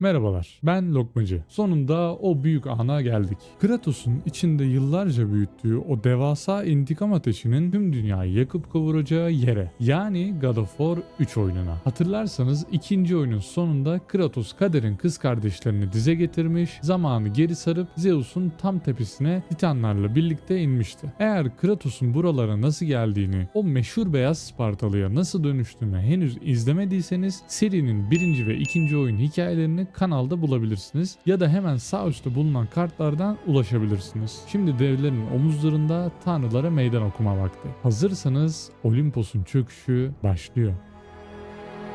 Merhabalar, ben Lokmacı. Sonunda o büyük ana geldik. Kratos'un içinde yıllarca büyüttüğü o devasa intikam ateşinin tüm dünyayı yakıp kavuracağı yere, yani God of War 3 oyununa. Hatırlarsanız ikinci oyunun sonunda Kratos kaderin kız kardeşlerini dize getirmiş, zamanı geri sarıp Zeus'un tam tepesine Titanlarla birlikte inmişti. Eğer Kratos'un buralara nasıl geldiğini, o meşhur beyaz Spartalı'ya nasıl dönüştüğünü henüz izlemediyseniz serinin birinci ve ikinci oyun hikayelerini kanalda bulabilirsiniz ya da hemen sağ üstte bulunan kartlardan ulaşabilirsiniz. Şimdi devlerin omuzlarında tanrılara meydan okuma vakti. Hazırsanız Olimpos'un çöküşü başlıyor.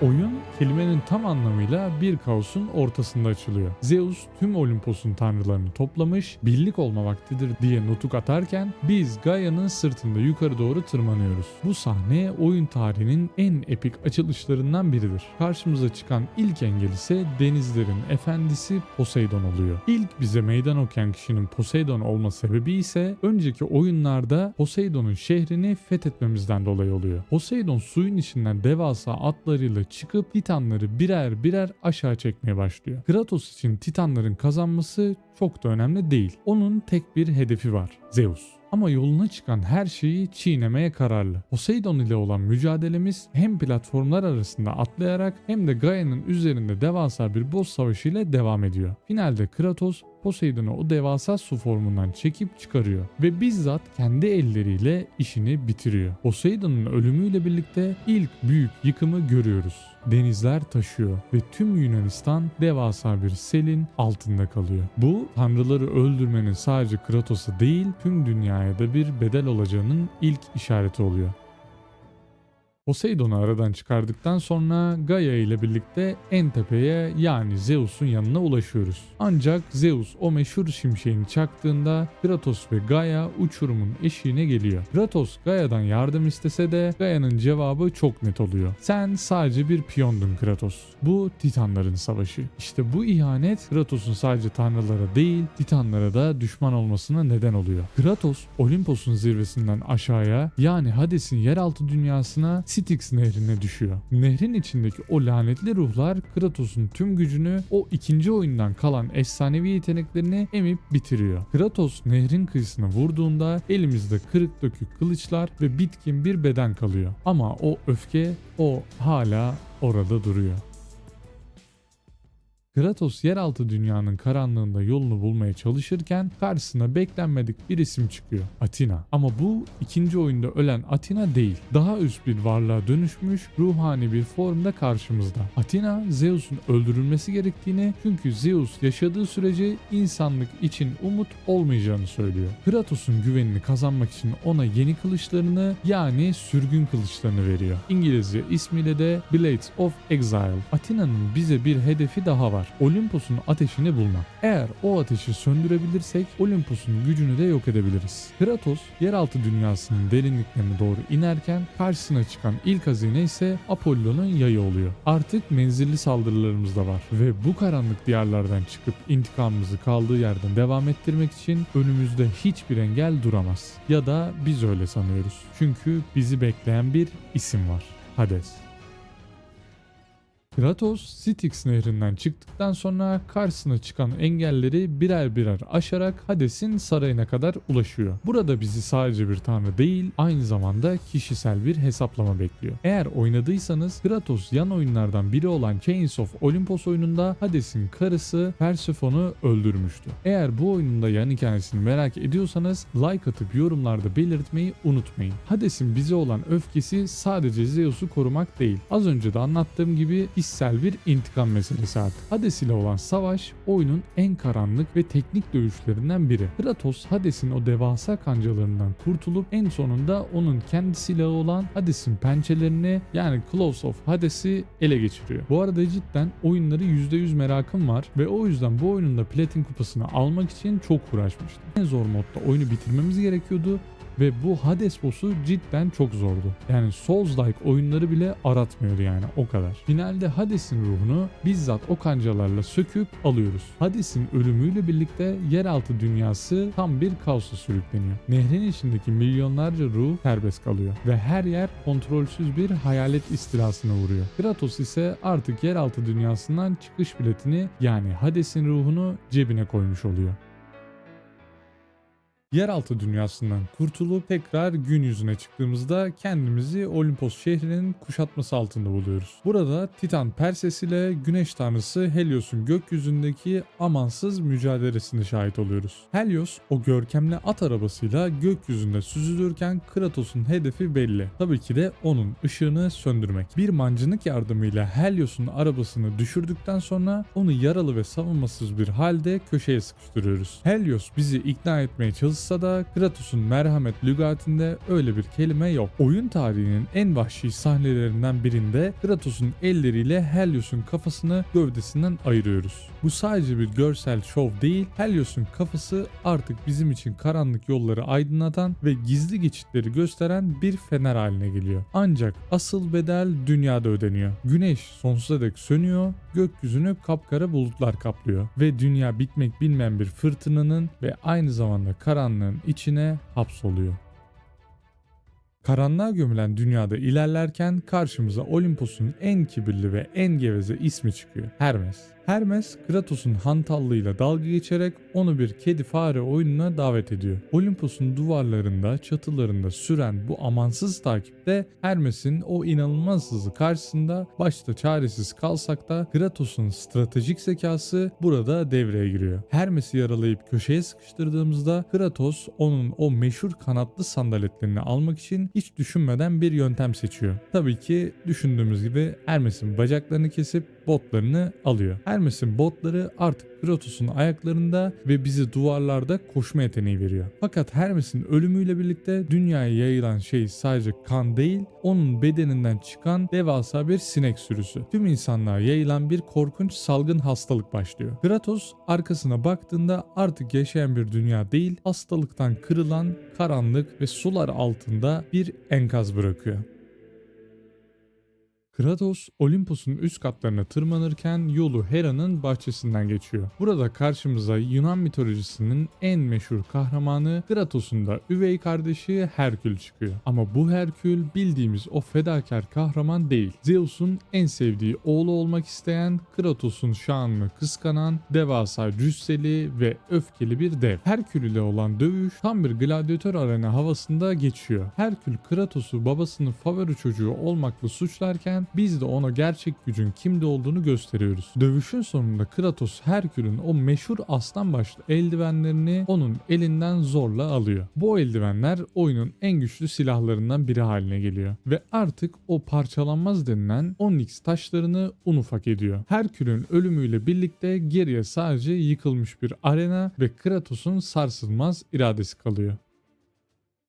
Oyun kelimenin tam anlamıyla bir kaosun ortasında açılıyor. Zeus tüm Olimpos'un tanrılarını toplamış, birlik olma vaktidir diye nutuk atarken biz Gaia'nın sırtında yukarı doğru tırmanıyoruz. Bu sahne oyun tarihinin en epik açılışlarından biridir. Karşımıza çıkan ilk engel ise denizlerin efendisi Poseidon oluyor. İlk bize meydan okuyan kişinin Poseidon olma sebebi ise önceki oyunlarda Poseidon'un şehrini fethetmemizden dolayı oluyor. Poseidon suyun içinden devasa atlarıyla çıkıp Titanları birer birer aşağı çekmeye başlıyor. Kratos için Titanların kazanması çok da önemli değil. Onun tek bir hedefi var: Zeus. Ama yoluna çıkan her şeyi çiğnemeye kararlı. Poseidon ile olan mücadelemiz hem platformlar arasında atlayarak hem de Gaia'nın üzerinde devasa bir boss savaşı ile devam ediyor. Finalde Kratos Poseidon'u o devasa su formundan çekip çıkarıyor ve bizzat kendi elleriyle işini bitiriyor. Poseidon'un ölümüyle birlikte ilk büyük yıkımı görüyoruz. Denizler taşıyor ve tüm Yunanistan devasa bir selin altında kalıyor. Bu tanrıları öldürmenin sadece Kratos'a değil tüm dünyaya da bir bedel olacağının ilk işareti oluyor. Poseidon'u aradan çıkardıktan sonra Gaia ile birlikte en tepeye, yani Zeus'un yanına ulaşıyoruz. Ancak Zeus o meşhur şimşeğini çaktığında Kratos ve Gaia uçurumun eşiğine geliyor. Kratos Gaia'dan yardım istese de Gaia'nın cevabı çok net oluyor: sen sadece bir piyondun Kratos. Bu Titanların savaşı. İşte bu ihanet Kratos'un sadece tanrılara değil Titanlara da düşman olmasına neden oluyor. Kratos Olimpos'un zirvesinden aşağıya, yani Hades'in yeraltı dünyasına, Styx nehrine düşüyor. Nehrin içindeki o lanetli ruhlar Kratos'un tüm gücünü, o ikinci oyundan kalan efsanevi yeteneklerini emip bitiriyor. Kratos nehrin kıyısına vurduğunda elimizde kırık dökük kılıçlar ve bitkin bir beden kalıyor. Ama o öfke, o hala orada duruyor. Kratos yeraltı dünyanın karanlığında yolunu bulmaya çalışırken karşısına beklenmedik bir isim çıkıyor: Athena. Ama bu ikinci oyunda ölen Athena değil. Daha üst bir varlığa dönüşmüş ruhani bir formda karşımızda. Athena Zeus'un öldürülmesi gerektiğini, çünkü Zeus yaşadığı sürece insanlık için umut olmayacağını söylüyor. Kratos'un güvenini kazanmak için ona yeni kılıçlarını, yani sürgün kılıçlarını veriyor. İngilizce ismiyle de Blades of Exile. Athena'nın bize bir hedefi daha var: Olimpos'un ateşini bulmak. Eğer o ateşi söndürebilirsek Olimpos'un gücünü de yok edebiliriz. Kratos yeraltı dünyasının derinliklerine doğru inerken karşısına çıkan ilk hazine ise Apollo'nun yayı oluyor. Artık menzilli saldırılarımız da var ve bu karanlık diyarlardan çıkıp intikamımızı kaldığı yerden devam ettirmek için önümüzde hiçbir engel duramaz. Ya da biz öyle sanıyoruz. Çünkü bizi bekleyen bir isim var: Hades. Kratos Styx nehrinden çıktıktan sonra karşısına çıkan engelleri birer birer aşarak Hades'in sarayına kadar ulaşıyor. Burada bizi sadece bir tanrı değil, aynı zamanda kişisel bir hesaplama bekliyor. Eğer oynadıysanız Kratos yan oyunlardan biri olan Chains of Olympus oyununda Hades'in karısı Persephone'u öldürmüştü. Eğer bu oyununda yan hikayesini merak ediyorsanız like atıp yorumlarda belirtmeyi unutmayın. Hades'in bize olan öfkesi sadece Zeus'u korumak değil. Az önce de anlattığım gibi kişisel bir intikam meselesi artık. Hades ile olan savaş oyunun en karanlık ve teknik dövüşlerinden biri. Kratos Hades'in o devasa kancalarından kurtulup en sonunda onun kendi silahı olan Hades'in pençelerini, yani Claws of Hades'i ele geçiriyor. Bu arada cidden oyunları %100 merakım var ve o yüzden bu oyunun da platin kupasını almak için çok uğraşmıştım. En zor modda oyunu bitirmemiz gerekiyordu Ve bu Hades boss'u cidden çok zordu. Yani Souls-like oyunları bile aratmıyordu yani, o kadar. Finalde Hades'in ruhunu bizzat o kancalarla söküp alıyoruz. Hades'in ölümüyle birlikte yeraltı dünyası tam bir kaosa sürükleniyor. Nehrin içindeki milyonlarca ruh serbest kalıyor ve her yer kontrolsüz bir hayalet istilasına uğruyor. Kratos ise artık yeraltı dünyasından çıkış biletini, yani Hades'in ruhunu cebine koymuş oluyor. Yeraltı dünyasından kurtulup tekrar gün yüzüne çıktığımızda kendimizi Olimpos şehrinin kuşatması altında buluyoruz. Burada Titan Perses ile Güneş Tanrısı Helios'un gökyüzündeki amansız mücadelesine şahit oluyoruz. Helios o görkemli at arabasıyla gökyüzünde süzülürken Kratos'un hedefi belli. Tabii ki de onun ışığını söndürmek. Bir mancınık yardımıyla Helios'un arabasını düşürdükten sonra onu yaralı ve savunmasız bir halde köşeye sıkıştırıyoruz. Helios bizi ikna etmeye çalışsa da Kratos'un merhamet lügatinde öyle bir kelime yok. Oyun tarihinin en vahşi sahnelerinden birinde Kratos'un elleriyle Helios'un kafasını gövdesinden ayırıyoruz. Bu sadece bir görsel şov değil, Helios'un kafası artık bizim için karanlık yolları aydınlatan ve gizli geçitleri gösteren bir fener haline geliyor. Ancak asıl bedel dünyada ödeniyor. Güneş sonsuza dek sönüyor, gökyüzünü kapkara bulutlar kaplıyor ve dünya bitmek bilmeyen bir fırtınanın ve aynı zamanda karanlığın içine hapsoluyor. Karanlığa gömülen dünyada ilerlerken karşımıza Olimpos'un en kibirli ve en geveze ismi çıkıyor: Hermes. Hermes, Kratos'un hantallığıyla dalga geçerek onu bir kedi fare oyununa davet ediyor. Olimpos'un duvarlarında, çatılarında süren bu amansız takipte Hermes'in o inanılmaz hızı karşısında başta çaresiz kalsak da Kratos'un stratejik zekası burada devreye giriyor. Hermes'i yaralayıp köşeye sıkıştırdığımızda Kratos onun o meşhur kanatlı sandaletlerini almak için hiç düşünmeden bir yöntem seçiyor. Tabii ki düşündüğümüz gibi Hermes'in bacaklarını kesip botlarını alıyor. Hermes'in botları artık Kratos'un ayaklarında ve bizi duvarlarda koşma yeteneği veriyor. Fakat Hermes'in ölümüyle birlikte dünyaya yayılan şey sadece kan değil, onun bedeninden çıkan devasa bir sinek sürüsü. Tüm insanlığa yayılan bir korkunç salgın hastalık başlıyor. Kratos arkasına baktığında artık yaşayan bir dünya değil, hastalıktan kırılan, karanlık ve sular altında bir enkaz bırakıyor. Kratos, Olimpos'un üst katlarına tırmanırken yolu Hera'nın bahçesinden geçiyor. Burada karşımıza Yunan mitolojisinin en meşhur kahramanı Kratos'un da üvey kardeşi Herkül çıkıyor. Ama bu Herkül bildiğimiz o fedakar kahraman değil. Zeus'un en sevdiği oğlu olmak isteyen, Kratos'un şanını kıskanan, devasa cüsseli ve öfkeli bir dev. Herkül ile olan dövüş tam bir gladyatör arena havasında geçiyor. Herkül Kratos'u babasının favori çocuğu olmakla suçlarken biz de ona gerçek gücün kimde olduğunu gösteriyoruz. Dövüşün sonunda Kratos Herkül'ün o meşhur aslan başlı eldivenlerini onun elinden zorla alıyor. Bu eldivenler oyunun en güçlü silahlarından biri haline geliyor ve artık o parçalanmaz denilen Onyx taşlarını un ufak ediyor. Herkül'ün ölümüyle birlikte geriye sadece yıkılmış bir arena ve Kratos'un sarsılmaz iradesi kalıyor.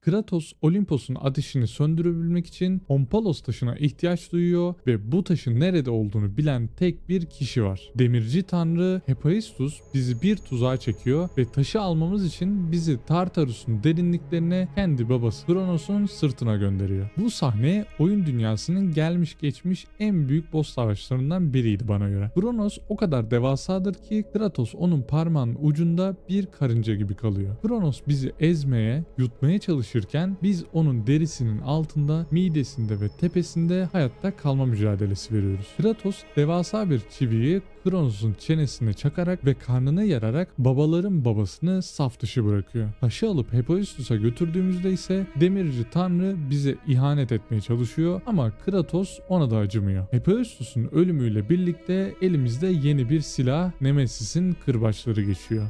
Kratos, Olimpos'un ateşini söndürebilmek için Ompalos taşına ihtiyaç duyuyor ve bu taşın nerede olduğunu bilen tek bir kişi var. Demirci tanrı Hephaistos bizi bir tuzağa çekiyor ve taşı almamız için bizi Tartarus'un derinliklerine kendi babası Kronos'un sırtına gönderiyor. Bu sahne oyun dünyasının gelmiş geçmiş en büyük boss savaşlarından biriydi bana göre. Kronos o kadar devasadır ki Kratos onun parmağının ucunda bir karınca gibi kalıyor. Kronos bizi ezmeye, yutmaya çalışırken biz onun derisinin altında, midesinde ve tepesinde hayatta kalma mücadelesi veriyoruz. Kratos devasa bir çiviyi Kronos'un çenesine çakarak ve karnını yararak babaların babasını saf dışı bırakıyor. Taşı alıp Hephaistos'a götürdüğümüzde ise demirci tanrı bize ihanet etmeye çalışıyor ama Kratos ona da acımıyor. Hephaistos'un ölümüyle birlikte elimizde yeni bir silah, Nemesis'in kırbaçları geçiyor.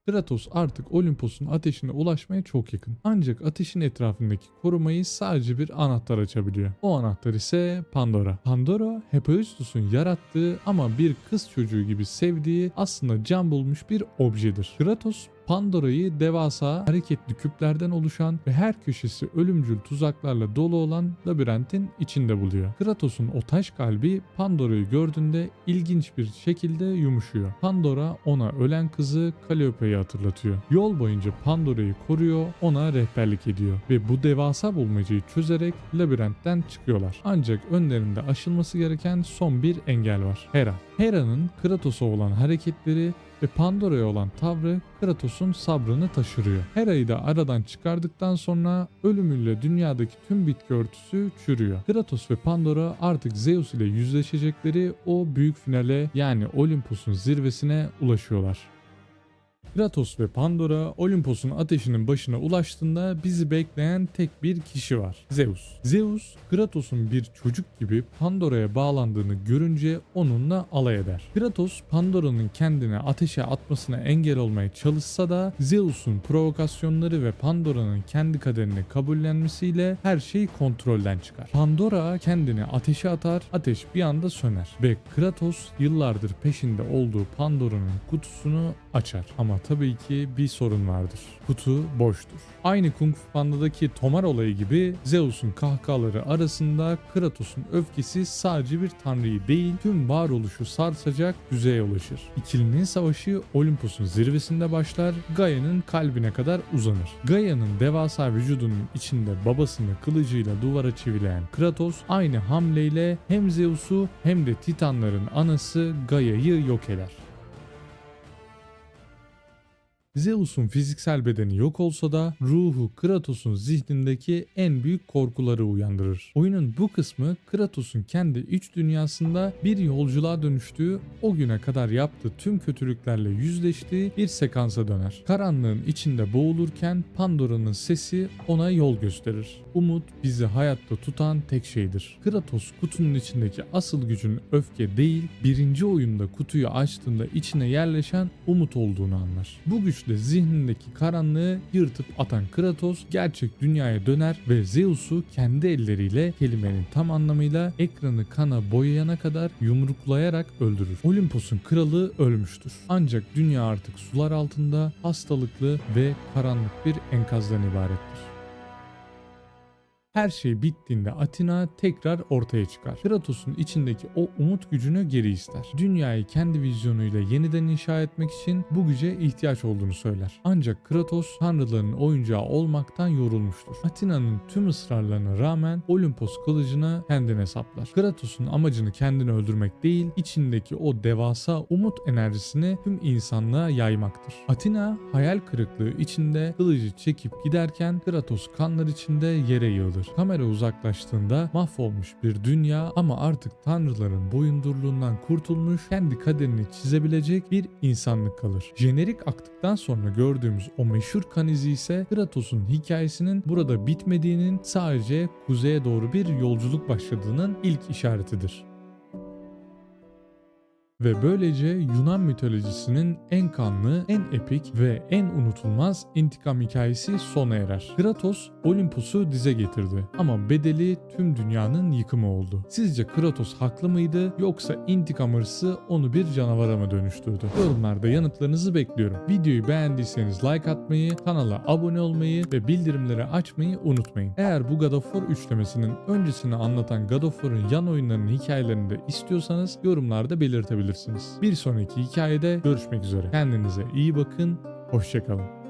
Kratos artık Olimpos'un ateşine ulaşmaya çok yakın. Ancak ateşin etrafındaki korumayı sadece bir anahtar açabiliyor. O anahtar ise Pandora. Pandora, Hephaistos'un yarattığı ama bir kız çocuğu gibi sevdiği, aslında can bulmuş bir objedir. Kratos Pandora'yı devasa hareketli küplerden oluşan ve her köşesi ölümcül tuzaklarla dolu olan labirentin içinde buluyor. Kratos'un o taş kalbi Pandora'yı gördüğünde ilginç bir şekilde yumuşuyor. Pandora ona ölen kızı Calliope'yi hatırlatıyor. Yol boyunca Pandora'yı koruyor, ona rehberlik ediyor ve bu devasa bulmacayı çözerek labirentten çıkıyorlar. Ancak önlerinde aşılması gereken son bir engel var. Hera. Hera'nın Kratos'a olan hareketleri ve Pandora'ya olan tavrı Kratos'un sabrını taşırıyor. Hera'yı da aradan çıkardıktan sonra ölümüyle dünyadaki tüm bitki örtüsü çürüyor. Kratos ve Pandora artık Zeus ile yüzleşecekleri o büyük finale, yani Olympus'un zirvesine ulaşıyorlar. Kratos ve Pandora Olimpos'un ateşinin başına ulaştığında bizi bekleyen tek bir kişi var. Zeus. Zeus, Kratos'un bir çocuk gibi Pandora'ya bağlandığını görünce onunla alay eder. Kratos, Pandora'nın kendini ateşe atmasına engel olmaya çalışsa da Zeus'un provokasyonları ve Pandora'nın kendi kaderini kabullenmesiyle her şey kontrolden çıkar. Pandora kendini ateşe atar, ateş bir anda söner ve Kratos yıllardır peşinde olduğu Pandora'nın kutusunu açar. Ama tabii ki bir sorun vardır. Kutu boştur. Aynı Kung Fu Panda'daki Tomar olayı gibi Zeus'un kahkahaları arasında Kratos'un öfkesi sadece bir tanrıyı değil, tüm varoluşu sarsacak düzeye ulaşır. İkilinin savaşı Olympus'un zirvesinde başlar, Gaia'nın kalbine kadar uzanır. Gaia'nın devasa vücudunun içinde babasını kılıcıyla duvara çivileyen Kratos aynı hamleyle hem Zeus'u hem de Titanların anası Gaia'yı yok eder. Zeus'un fiziksel bedeni yok olsa da ruhu Kratos'un zihnindeki en büyük korkuları uyandırır. Oyunun bu kısmı Kratos'un kendi iç dünyasında bir yolculuğa dönüştüğü, o güne kadar yaptığı tüm kötülüklerle yüzleştiği bir sekansa döner. Karanlığın içinde boğulurken Pandora'nın sesi ona yol gösterir. Umut bizi hayatta tutan tek şeydir. Kratos kutunun içindeki asıl gücün öfke değil, birinci oyunda kutuyu açtığında içine yerleşen umut olduğunu anlar. Bu güçle zihnindeki karanlığı yırtıp atan Kratos gerçek dünyaya döner ve Zeus'u kendi elleriyle, kelimenin tam anlamıyla, ekranı kana boyayana kadar yumruklayarak öldürür. Olympus'un kralı ölmüştür. Ancak dünya artık sular altında, hastalıklı ve karanlık bir enkazdan ibarettir. Her şey bittiğinde Athena tekrar ortaya çıkar. Kratos'un içindeki o umut gücünü geri ister. Dünyayı kendi vizyonuyla yeniden inşa etmek için bu güce ihtiyaç olduğunu söyler. Ancak Kratos tanrıların oyuncağı olmaktan yorulmuştur. Athena'nın tüm ısrarlarına rağmen Olimpos kılıcını kendine saplar. Kratos'un amacını kendini öldürmek değil, içindeki o devasa umut enerjisini tüm insanlığa yaymaktır. Athena hayal kırıklığı içinde kılıcı çekip giderken Kratos kanlar içinde yere yığılır. Kamera uzaklaştığında mahvolmuş bir dünya ama artık tanrıların boyundurluğundan kurtulmuş, kendi kaderini çizebilecek bir insanlık kalır. Jenerik aktıktan sonra gördüğümüz o meşhur kan izi ise Kratos'un hikayesinin burada bitmediğinin, sadece kuzeye doğru bir yolculuk başladığının ilk işaretidir. Ve böylece Yunan mitolojisinin en kanlı, en epik ve en unutulmaz intikam hikayesi sona erer. Kratos Olympus'u dize getirdi ama bedeli tüm dünyanın yıkımı oldu. Sizce Kratos haklı mıydı, yoksa intikam hırsı onu bir canavara mı dönüştürdü? Yorumlarda yanıtlarınızı bekliyorum. Videoyu beğendiyseniz like atmayı, kanala abone olmayı ve bildirimleri açmayı unutmayın. Eğer bu God of War üçlemesinin öncesini anlatan God of War'ın yan oyunlarının hikayelerini de istiyorsanız yorumlarda belirtebilirsiniz. Bir sonraki hikayede görüşmek üzere. Kendinize iyi bakın, hoşça kalın.